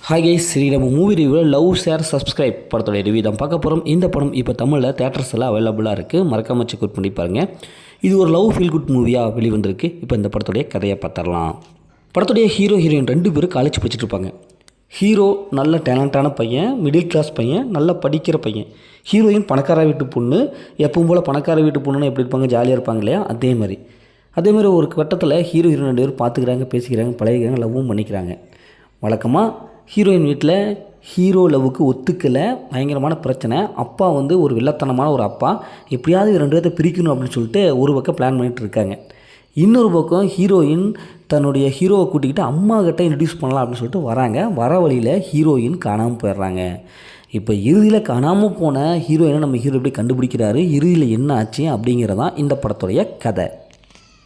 Hi guys, சரி நம்ம movie ரிவ்யூவில் லவ் ஷேர் சப்ஸ்கிரைப் படத்தோடைய ரிவ்யூ தான் பார்க்க போகிறோம். இந்த படம் இப்போ தமிழில் தேட்டர்ஸ் எல்லாம் அவைலபிளாக இருக்குது. மறக்காம செக் அவுட் பண்ணி பாருங்கள். இது ஒரு லவ் ஃபீல் குட் மூவியாக வெளிவந்திருக்கு. இப்போ இந்த படத்துடைய கதையை பார்த்துடலாம். படத்துடைய ஹீரோ ஹீரோயின் 2 பேரும் காலேஜ் படிச்சுட்டு இருப்பாங்க. ஹீரோ நல்ல டேலண்டான பையன், மிடில் கிளாஸ் பையன், நல்லா படிக்கிற பையன். ஹீரோயின் பணக்கார வீட்டு பொண்ணு. எப்பவும் போல் பணக்கார வீட்டு பொண்ணுன்னா எப்படி இருப்பாங்க, ஜாலியாக இருப்பாங்க இல்லையா, அதே மாதிரி ஒரு கட்டத்தில் ஹீரோ ஹீரோயின் 2 பேரும் பார்த்துக்கிறாங்க, பேசிக்கிறாங்க, பழகிக்கிறாங்க, லவ்வும் பண்ணிக்கிறாங்க. வழக்கமாக ஹீரோயின் வீட்டில் ஹீரோ லவ்வுக்கு ஒத்துக்கலை, பயங்கரமான பிரச்சனை. அப்பா ஒரு வில்லத்தனமான ஒரு அப்பா. எப்படியாவது 2 பேர்த்தை பிரிக்கணும் அப்படின்னு சொல்லிட்டு ஒரு பக்கம் பிளான் பண்ணிகிட்டு இருக்காங்க. இன்னொரு பக்கம் ஹீரோயின் தன்னுடைய ஹீரோவை கூட்டிக்கிட்டு அம்மா கிட்ட இன்ட்ரடியூஸ் பண்ணலாம் அப்படின்னு சொல்லிட்டு வராங்க. வர வழியில் ஹீரோயின் காணாமல் போயிடுறாங்க. இப்போ இறுதியில் காணாமல் போன ஹீரோயினை நம்ம ஹீரோ எப்படி கண்டுபிடிக்கிறாரு, இறுதியில் என்ன ஆச்சு அப்படிங்கிறதான் இந்த படத்துடைய கதை.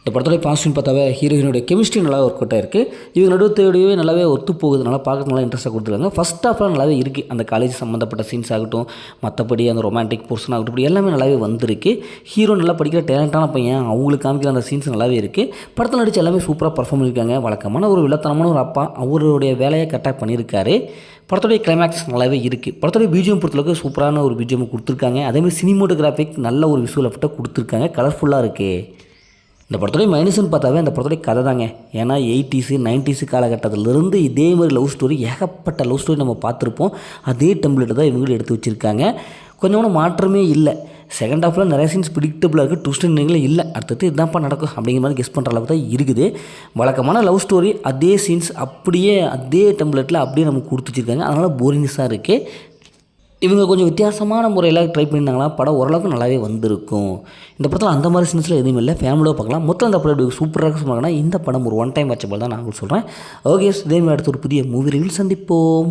இந்த படத்தோடைய பாசிட்டிவ் பார்த்தாவே ஹீரோயினுடைய கெமிஸ்ட்ரி நல்லா ஒர்க் அவுட்டாக இருக்குது. இவங்க நடுவத்தையோடவே நல்லாவே ஒத்து போகுது. நல்லா பார்க்க நல்லா இன்ட்ரெஸ்ட்டாக கொடுத்துருக்காங்க. ஃபஸ்ட் ஹாஃப்லாம் நல்லாவே இருக்குது. அந்த காலேஜ் சம்மந்தப்பட்ட சீன்ஸ் ஆகட்டும், மற்றபடி அந்த ரொமான்டிக் போர்ஷன் ஆகட்டும், இப்படி எல்லாமே நல்லாவே வந்திருக்கு. ஹீரோ நல்லா படிக்கிற டேலண்டான பையன், அவங்களுக்கு காமிக்கிற அந்த சீன்ஸ் நல்லாவே இருக்குது. படத்தில் நடித்து எல்லாமே சூப்பராக பர்ஃபார்ம் பண்ணியிருக்காங்க. வழக்கமான ஒரு வில்லத்தனமான ஒரு அப்பா, அவருடைய வேலையை கரெக்டாக பண்ணியிருக்காரு. படத்துடைய கிளைமேக்ஸ் நல்லாவே இருக்குது. படத்துடைய பிஜிஎம் பொறுத்தளவுக்கு சூப்பரான ஒரு பிஜிஎம் கொடுத்துருக்காங்க. அதேமாதிரி சினிமோட்டோகிராஃபிக் நல்ல ஒரு விஷுவல் எஃபெக்டாக கொடுத்துருக்காங்க. கலர்ஃபுல்லாக இருக்குது. இந்த படத்துடைய மைனஸ்ன்னு பார்த்தாவே அந்த படத்துடைய கதை தாங்க. ஏன்னா 80s 90s காலகட்டத்திலிருந்து இதே மாதிரி லவ் ஸ்டோரி, ஏகப்பட்ட லவ் ஸ்டோரி நம்ம பார்த்துருப்போம். அதே டெம்ப்ளேட் தான் இவங்களும் எடுத்து வச்சுருக்காங்க. கொஞ்சம் மாற்றமே இல்லை. செகண்ட் ஹாஃபில் நிறைய சீன்ஸ் ப்ரிடிக்டபிளாக இருக்குது. ட்விஸ்ட் எண்டிங்ல இல்லை, அடுத்தது இதுதான்ப்பா நடக்கும் அப்படிங்கிற மாதிரி கெஸ் பண்ணுற அளவுக்கு தான் இருக்குது. வழக்கமான லவ் ஸ்டோரி, அதே சீன்ஸ் அப்படியே அதே டெம்ப்ளேட்டில் அப்படியே நமக்கு கொடுத்து வச்சுருக்காங்க. அதனால் போரிங்ஸாக இருக்குது. இவங்க கொஞ்சம் வித்தியாசமான முறையில் ட்ரை பண்ணியிருந்தாங்களா, படம் ஓரளவுக்கு நல்லாவே வந்திருக்கும். இந்த படத்தில் அந்த மாதிரி சீன்ஸில் எதுவும் இல்லை, ஃபேமிலியாக பார்க்கலாம். மொத்தம் அந்த படம் எப்படி சூப்பராக சொன்னாங்கன்னா, இந்த படம் ஒரு ஒன் டைம் வாட்சபிள் தான் நான் சொல்கிறேன். ஓகே, இதே மாதிரி அடுத்து ஒரு புதிய மூவி ரிவ்யூ சந்திப்போம்.